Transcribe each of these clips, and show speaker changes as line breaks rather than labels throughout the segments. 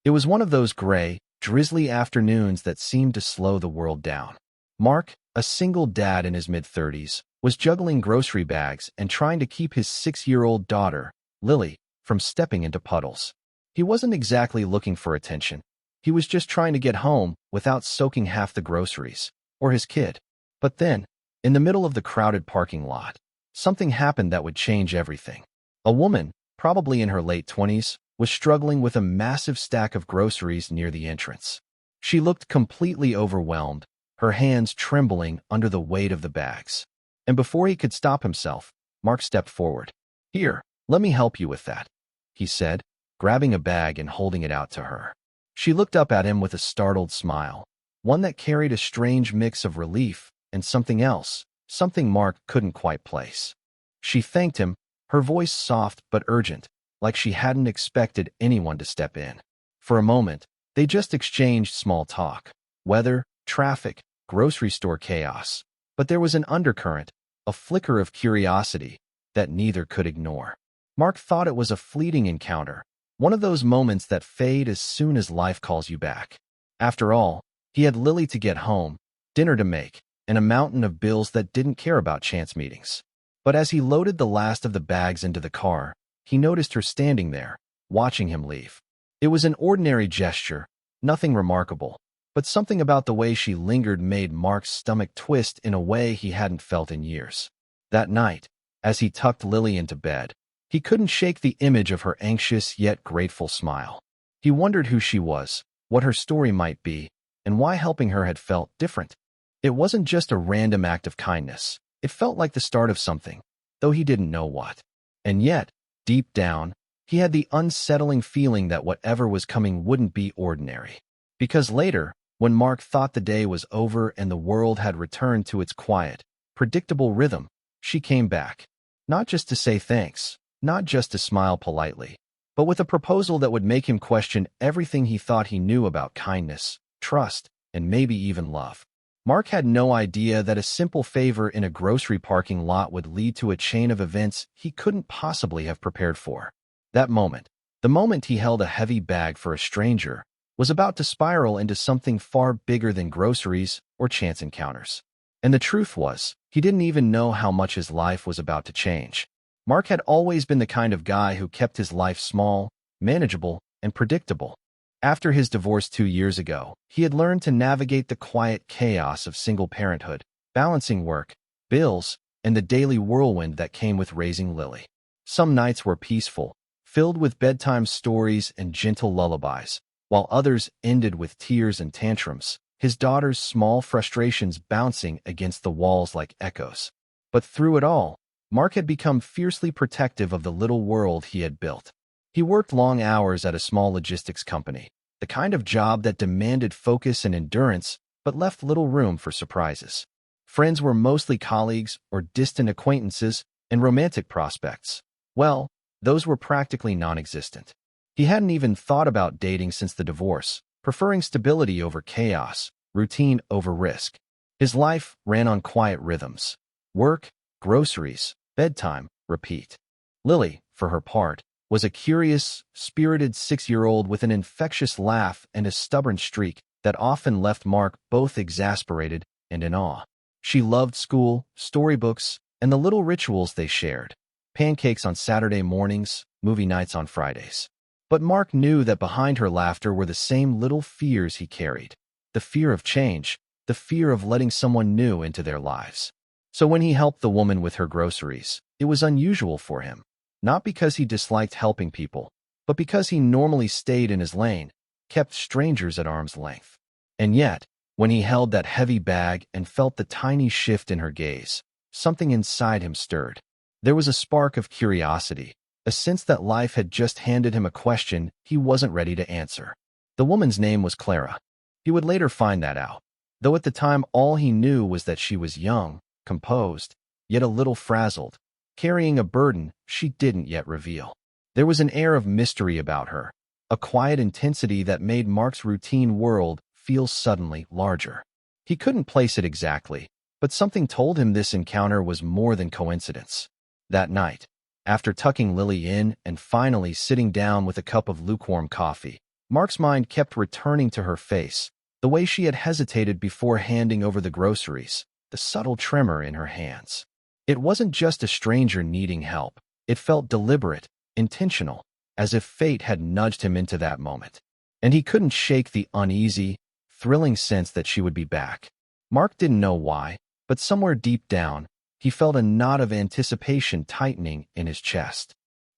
It was one of those gray, drizzly afternoons that seemed to slow the world down. Mark, a single dad in his mid-30s, was juggling grocery bags and trying to keep his 6-year-old daughter, Lily, from stepping into puddles. He wasn't exactly looking for attention. He was just trying to get home without soaking half the groceries, or his kid. But then, in the middle of the crowded parking lot, something happened that would change everything. A woman, probably in her late 20s, was struggling with a massive stack of groceries near the entrance. She looked completely overwhelmed, her hands trembling under the weight of the bags. And before he could stop himself, Mark stepped forward. "Here, let me help you with that," he said, grabbing a bag and holding it out to her. She looked up at him with a startled smile, one that carried a strange mix of relief and something else, something Mark couldn't quite place. She thanked him, her voice soft but urgent, like she hadn't expected anyone to step in. For a moment, they just exchanged small talk, weather, traffic, grocery store chaos. But there was an undercurrent, a flicker of curiosity, that neither could ignore. Mark thought it was a fleeting encounter, one of those moments that fade as soon as life calls you back. After all, he had Lily to get home, dinner to make, and a mountain of bills that didn't care about chance meetings. But as he loaded the last of the bags into the car, he noticed her standing there, watching him leave. It was an ordinary gesture, nothing remarkable, but something about the way she lingered made Mark's stomach twist in a way he hadn't felt in years. That night, as he tucked Lily into bed, he couldn't shake the image of her anxious yet grateful smile. He wondered who she was, what her story might be, and why helping her had felt different. It wasn't just a random act of kindness. It felt like the start of something, though he didn't know what. And yet, deep down, he had the unsettling feeling that whatever was coming wouldn't be ordinary. Because later, when Mark thought the day was over and the world had returned to its quiet, predictable rhythm, she came back. Not just to say thanks, not just to smile politely, but with a proposal that would make him question everything he thought he knew about kindness, trust, and maybe even love. Mark had no idea that a simple favor in a grocery parking lot would lead to a chain of events he couldn't possibly have prepared for. That moment, the moment he held a heavy bag for a stranger, was about to spiral into something far bigger than groceries or chance encounters. And the truth was, he didn't even know how much his life was about to change. Mark had always been the kind of guy who kept his life small, manageable, and predictable. After his divorce 2 years ago, he had learned to navigate the quiet chaos of single parenthood, balancing work, bills, and the daily whirlwind that came with raising Lily. Some nights were peaceful, filled with bedtime stories and gentle lullabies, while others ended with tears and tantrums, his daughter's small frustrations bouncing against the walls like echoes. But through it all, Mark had become fiercely protective of the little world he had built. He worked long hours at a small logistics company, the kind of job that demanded focus and endurance but left little room for surprises. Friends were mostly colleagues or distant acquaintances, and romantic prospects, well, those were practically non-existent. He hadn't even thought about dating since the divorce, preferring stability over chaos, routine over risk. His life ran on quiet rhythms: work, groceries, bedtime, repeat. Lily, for her part, was a curious, spirited 6-year-old with an infectious laugh and a stubborn streak that often left Mark both exasperated and in awe. She loved school, storybooks, and the little rituals they shared: pancakes on Saturday mornings, movie nights on Fridays. But Mark knew that behind her laughter were the same little fears he carried: the fear of change, the fear of letting someone new into their lives. So when he helped the woman with her groceries, it was unusual for him. Not because he disliked helping people, but because he normally stayed in his lane, kept strangers at arm's length. And yet, when he held that heavy bag and felt the tiny shift in her gaze, something inside him stirred. There was a spark of curiosity, a sense that life had just handed him a question he wasn't ready to answer. The woman's name was Clara. He would later find that out, though at the time all he knew was that she was young, composed, yet a little frazzled, carrying a burden she didn't yet reveal. There was an air of mystery about her, a quiet intensity that made Mark's routine world feel suddenly larger. He couldn't place it exactly, but something told him this encounter was more than coincidence. That night, after tucking Lily in and finally sitting down with a cup of lukewarm coffee, Mark's mind kept returning to her face, the way she had hesitated before handing over the groceries, the subtle tremor in her hands. It wasn't just a stranger needing help. It felt deliberate, intentional, as if fate had nudged him into that moment. And he couldn't shake the uneasy, thrilling sense that she would be back. Mark didn't know why, but somewhere deep down, he felt a knot of anticipation tightening in his chest.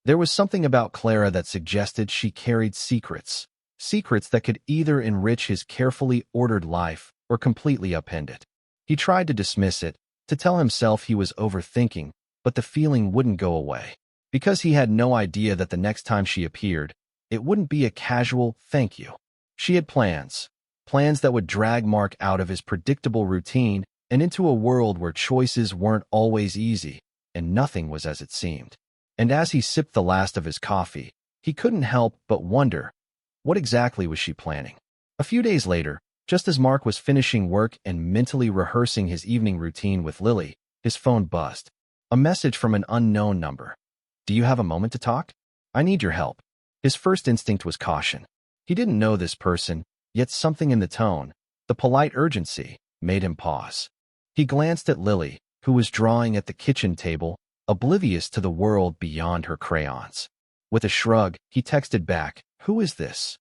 There was something about Clara that suggested she carried secrets that could either enrich his carefully ordered life or completely upend it. He tried to dismiss it, to tell himself he was overthinking, but the feeling wouldn't go away. Because he had no idea that the next time she appeared, it wouldn't be a casual thank you. She had plans that would drag Mark out of his predictable routine and into a world where choices weren't always easy and nothing was as it seemed. And as he sipped the last of his coffee, he couldn't help but wonder, what exactly was she planning? A few days later, just as Mark was finishing work and mentally rehearsing his evening routine with Lily, his phone buzzed. A message from an unknown number. "Do you have a moment to talk? I need your help." His first instinct was caution. He didn't know this person, yet something in the tone, the polite urgency, made him pause. He glanced at Lily, who was drawing at the kitchen table, oblivious to the world beyond her crayons. With a shrug, he texted back, "Who is this?"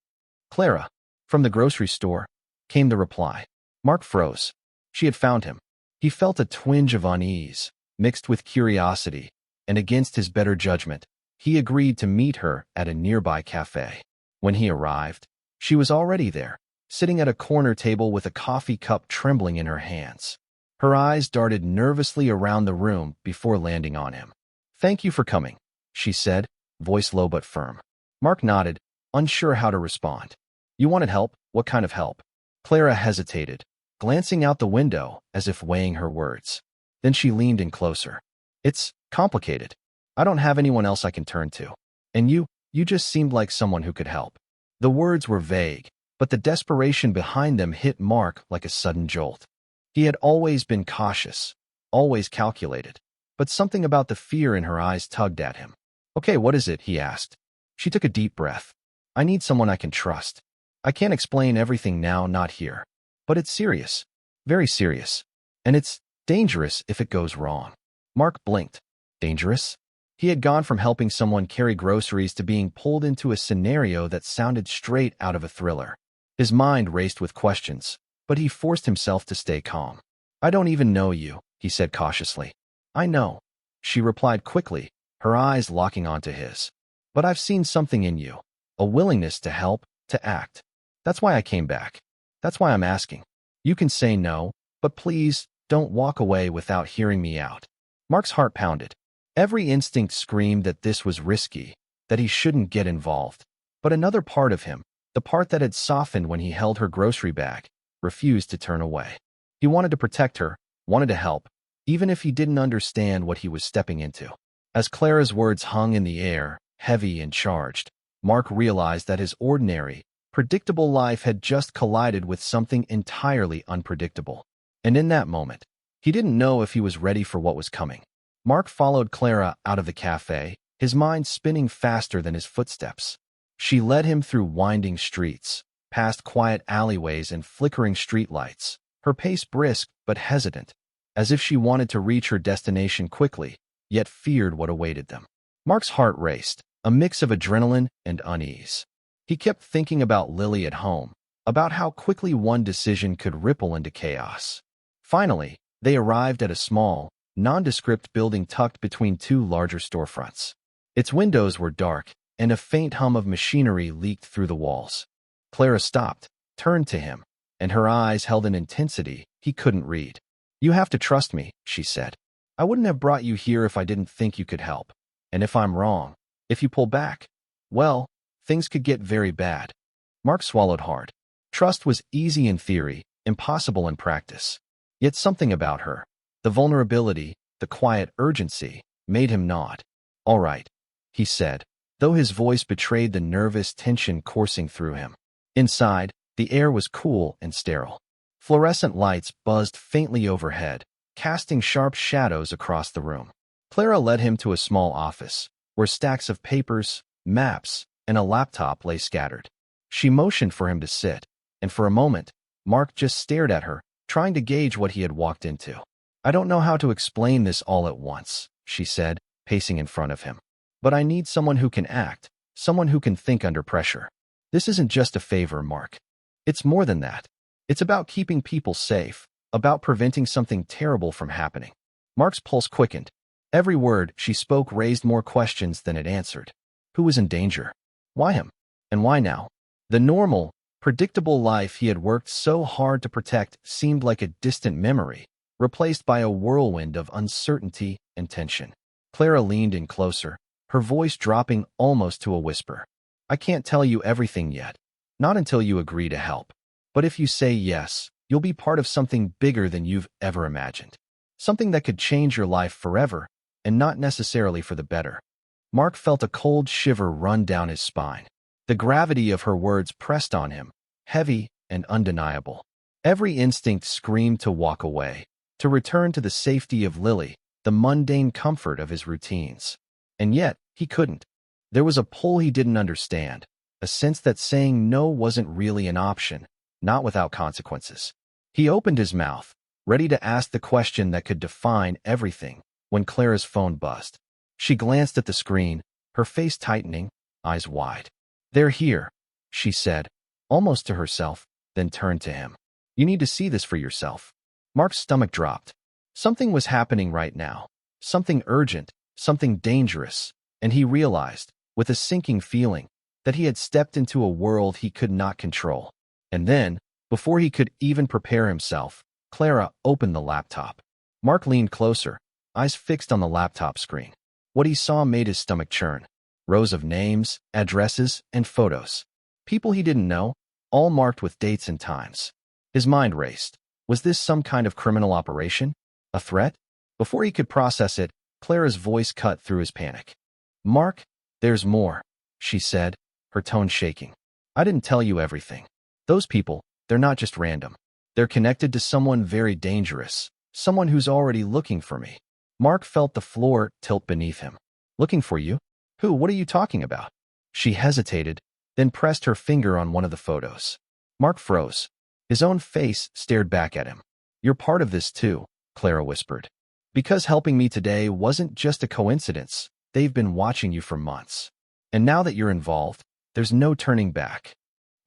"Clara. From the grocery store," came the reply. Mark froze. She had found him. He felt a twinge of unease, mixed with curiosity, and against his better judgment, he agreed to meet her at a nearby cafe. When he arrived, she was already there, sitting at a corner table with a coffee cup trembling in her hands. Her eyes darted nervously around the room before landing on him. "Thank you for coming," she said, voice low but firm. Mark nodded, unsure how to respond. "You wanted help? What kind of help?" Clara hesitated, glancing out the window as if weighing her words. Then she leaned in closer. "It's complicated. I don't have anyone else I can turn to. And you just seemed like someone who could help." The words were vague, but the desperation behind them hit Mark like a sudden jolt. He had always been cautious, always calculated, but something about the fear in her eyes tugged at him. "Okay, what is it?" he asked. She took a deep breath. "I need someone I can trust. I can't explain everything now, not here. But it's serious, very serious. And it's dangerous if it goes wrong." Mark blinked. Dangerous? He had gone from helping someone carry groceries to being pulled into a scenario that sounded straight out of a thriller. His mind raced with questions, but he forced himself to stay calm. "I don't even know you," he said cautiously. "I know," she replied quickly, her eyes locking onto his. "But I've seen something in you, a willingness to help, to act. That's why I came back. That's why I'm asking. You can say no, but please don't walk away without hearing me out." Mark's heart pounded. Every instinct screamed that this was risky, that he shouldn't get involved. But another part of him, the part that had softened when he held her grocery bag, refused to turn away. He wanted to protect her, wanted to help, even if he didn't understand what he was stepping into. As Clara's words hung in the air, heavy and charged, Mark realized that his ordinary, predictable life had just collided with something entirely unpredictable. And in that moment, he didn't know if he was ready for what was coming. Mark followed Clara out of the cafe, his mind spinning faster than his footsteps. She led him through winding streets, past quiet alleyways and flickering streetlights, her pace brisk but hesitant, as if she wanted to reach her destination quickly, yet feared what awaited them. Mark's heart raced, a mix of adrenaline and unease. He kept thinking about Lily at home, about how quickly one decision could ripple into chaos. Finally, they arrived at a small, nondescript building tucked between two larger storefronts. Its windows were dark, and a faint hum of machinery leaked through the walls. Clara stopped, turned to him, and her eyes held an intensity he couldn't read. "You have to trust me," she said. "I wouldn't have brought you here if I didn't think you could help. And if I'm wrong, if you pull back, well, things could get very bad." Mark swallowed hard. Trust was easy in theory, impossible in practice. Yet something about her, the vulnerability, the quiet urgency, made him nod. "All right," he said, though his voice betrayed the nervous tension coursing through him. Inside, the air was cool and sterile. Fluorescent lights buzzed faintly overhead, casting sharp shadows across the room. Clara led him to a small office, where stacks of papers, maps, and a laptop lay scattered. She motioned for him to sit, and for a moment, Mark just stared at her, trying to gauge what he had walked into. I don't know how to explain this all at once, she said, pacing in front of him. But I need someone who can act, someone who can think under pressure. This isn't just a favor, Mark. It's more than that. It's about keeping people safe, about preventing something terrible from happening. Mark's pulse quickened. Every word she spoke raised more questions than it answered. Who was in danger? Why him? And why now? The normal, predictable life he had worked so hard to protect seemed like a distant memory, replaced by a whirlwind of uncertainty and tension. Clara leaned in closer, her voice dropping almost to a whisper. I can't tell you everything yet. Not until you agree to help. But if you say yes, you'll be part of something bigger than you've ever imagined. Something that could change your life forever, and not necessarily for the better. Mark felt a cold shiver run down his spine. The gravity of her words pressed on him, heavy and undeniable. Every instinct screamed to walk away, to return to the safety of Lily, the mundane comfort of his routines. And yet, he couldn't. There was a pull he didn't understand, a sense that saying no wasn't really an option, not without consequences. He opened his mouth, ready to ask the question that could define everything, when Clara's phone buzzed. She glanced at the screen, her face tightening, eyes wide. They're here, she said, almost to herself, then turned to him. You need to see this for yourself. Mark's stomach dropped. Something was happening right now. Something urgent, something dangerous, and he realized, with a sinking feeling, that he had stepped into a world he could not control. And then, before he could even prepare himself, Clara opened the laptop. Mark leaned closer, eyes fixed on the laptop screen. What he saw made his stomach churn. Rows of names, addresses, and photos. People he didn't know, all marked with dates and times. His mind raced. Was this some kind of criminal operation? A threat? Before he could process it, Clara's voice cut through his panic. Mark, there's more, she said, her tone shaking. I didn't tell you everything. Those people, they're not just random. They're connected to someone very dangerous, someone who's already looking for me. Mark felt the floor tilt beneath him. Looking for you? Who? What are you talking about? She hesitated, then pressed her finger on one of the photos. Mark froze. His own face stared back at him. You're part of this too, Clara whispered. Because helping me today wasn't just a coincidence. They've been watching you for months. And now that you're involved, there's no turning back.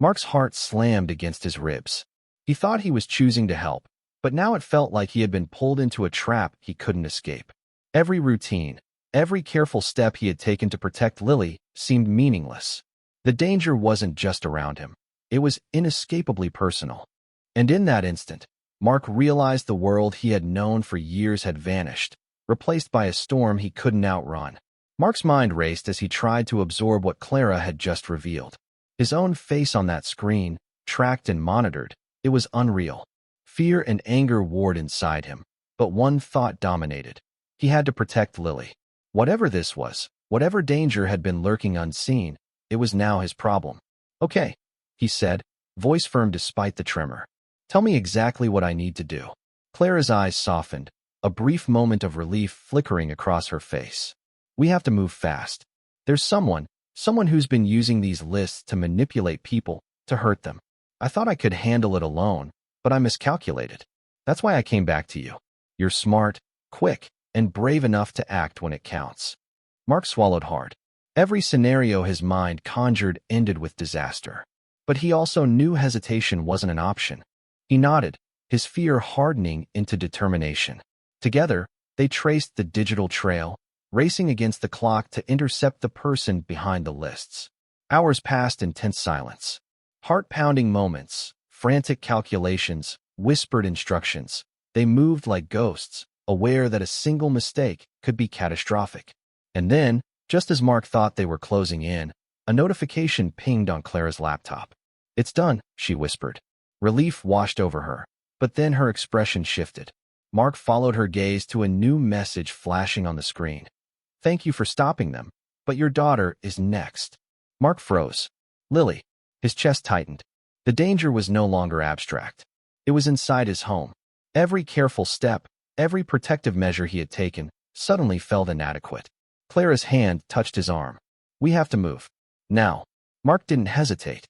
Mark's heart slammed against his ribs. He thought he was choosing to help, but now it felt like he had been pulled into a trap he couldn't escape. Every routine, every careful step he had taken to protect Lily seemed meaningless. The danger wasn't just around him. It was inescapably personal. And in that instant, Mark realized the world he had known for years had vanished, replaced by a storm he couldn't outrun. Mark's mind raced as he tried to absorb what Clara had just revealed. His own face on that screen, tracked and monitored, it was unreal. Fear and anger warred inside him, but one thought dominated. He had to protect Lily. Whatever this was, whatever danger had been lurking unseen, it was now his problem. Okay, he said, voice firm despite the tremor. Tell me exactly what I need to do. Clara's eyes softened, a brief moment of relief flickering across her face. We have to move fast. There's someone who's been using these lists to manipulate people, to hurt them. I thought I could handle it alone, but I miscalculated. That's why I came back to you. You're smart, quick, and brave enough to act when it counts. Mark swallowed hard. Every scenario his mind conjured ended with disaster. But he also knew hesitation wasn't an option. He nodded, his fear hardening into determination. Together, they traced the digital trail, racing against the clock to intercept the person behind the lists. Hours passed in tense silence. Heart-pounding moments, frantic calculations, whispered instructions. They moved like ghosts, aware that a single mistake could be catastrophic. And then, just as Mark thought they were closing in, a notification pinged on Clara's laptop. It's done, she whispered. Relief washed over her, but then her expression shifted. Mark followed her gaze to a new message flashing on the screen. Thank you for stopping them, but your daughter is next. Mark froze. Lily. His chest tightened. The danger was no longer abstract. It was inside his home. Every careful step, every protective measure he had taken, suddenly felt inadequate. Clara's hand touched his arm. We have to move. Now. Mark didn't hesitate.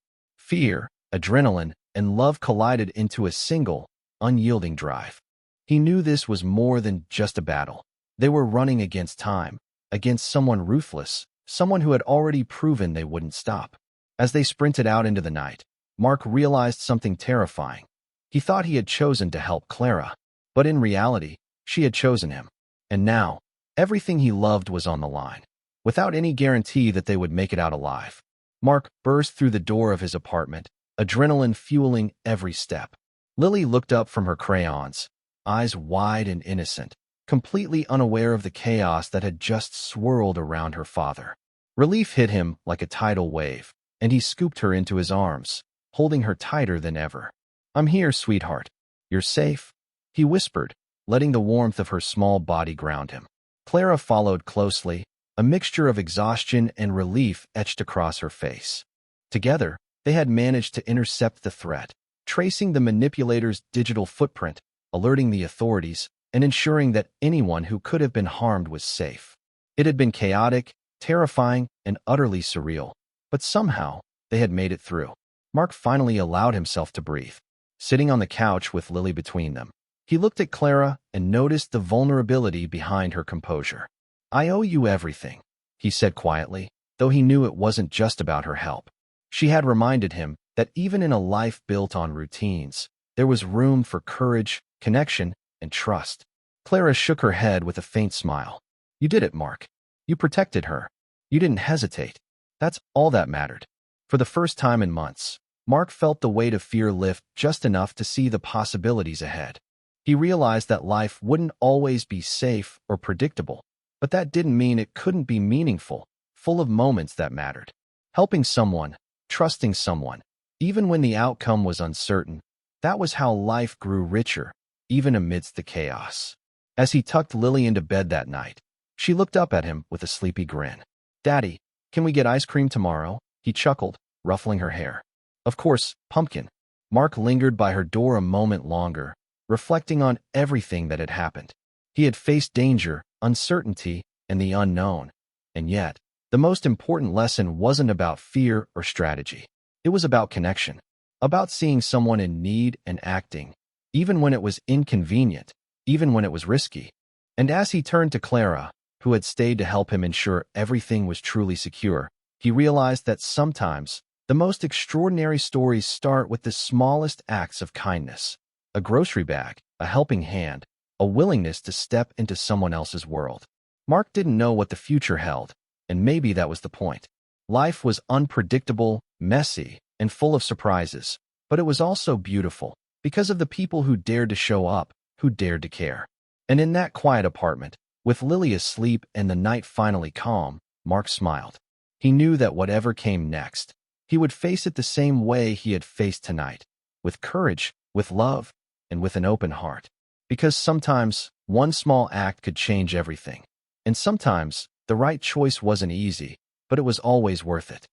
Fear, adrenaline, and love collided into a single, unyielding drive. He knew this was more than just a battle. They were running against time, against someone ruthless, someone who had already proven they wouldn't stop. As they sprinted out into the night, Mark realized something terrifying. He thought he had chosen to help Clara, but in reality, she had chosen him. And now, everything he loved was on the line. Without any guarantee that they would make it out alive, Mark burst through the door of his apartment, adrenaline fueling every step. Lily looked up from her crayons, eyes wide and innocent, completely unaware of the chaos that had just swirled around her father. Relief hit him like a tidal wave, and he scooped her into his arms, holding her tighter than ever. "I'm here, sweetheart. You're safe," he whispered, letting the warmth of her small body ground him. Clara followed closely, a mixture of exhaustion and relief etched across her face. Together, they had managed to intercept the threat, tracing the manipulator's digital footprint, alerting the authorities, and ensuring that anyone who could have been harmed was safe. It had been chaotic, terrifying, and utterly surreal, but somehow they had made it through. Mark finally allowed himself to breathe. Sitting on the couch with Lily between them, he looked at Clara and noticed the vulnerability behind her composure. "I owe you everything," he said quietly, though he knew it wasn't just about her help. She had reminded him that even in a life built on routines, there was room for courage, connection, and trust. Clara shook her head with a faint smile. "You did it, Mark. You protected her. You didn't hesitate. That's all that mattered." For the first time in months, Mark felt the weight of fear lift just enough to see the possibilities ahead. He realized that life wouldn't always be safe or predictable, but that didn't mean it couldn't be meaningful, full of moments that mattered. Helping someone, trusting someone, even when the outcome was uncertain, that was how life grew richer, even amidst the chaos. As he tucked Lily into bed that night, she looked up at him with a sleepy grin. "Daddy, can we get ice cream tomorrow?" he chuckled, ruffling her hair. "Of course, pumpkin." Mark lingered by her door a moment longer, reflecting on everything that had happened. He had faced danger, uncertainty, and the unknown. And yet, the most important lesson wasn't about fear or strategy. It was about connection, about seeing someone in need and acting, even when it was inconvenient, even when it was risky. And as he turned to Clara, who had stayed to help him ensure everything was truly secure, he realized that sometimes the most extraordinary stories start with the smallest acts of kindness. A grocery bag, a helping hand, a willingness to step into someone else's world. Mark didn't know what the future held, and maybe that was the point. Life was unpredictable, messy, and full of surprises, but it was also beautiful because of the people who dared to show up, who dared to care. And in that quiet apartment, with Lily asleep and the night finally calm, Mark smiled. He knew that whatever came next, he would face it the same way he had faced tonight, with courage, with love, and with an open heart. Because sometimes one small act could change everything. And sometimes the right choice wasn't easy, but it was always worth it.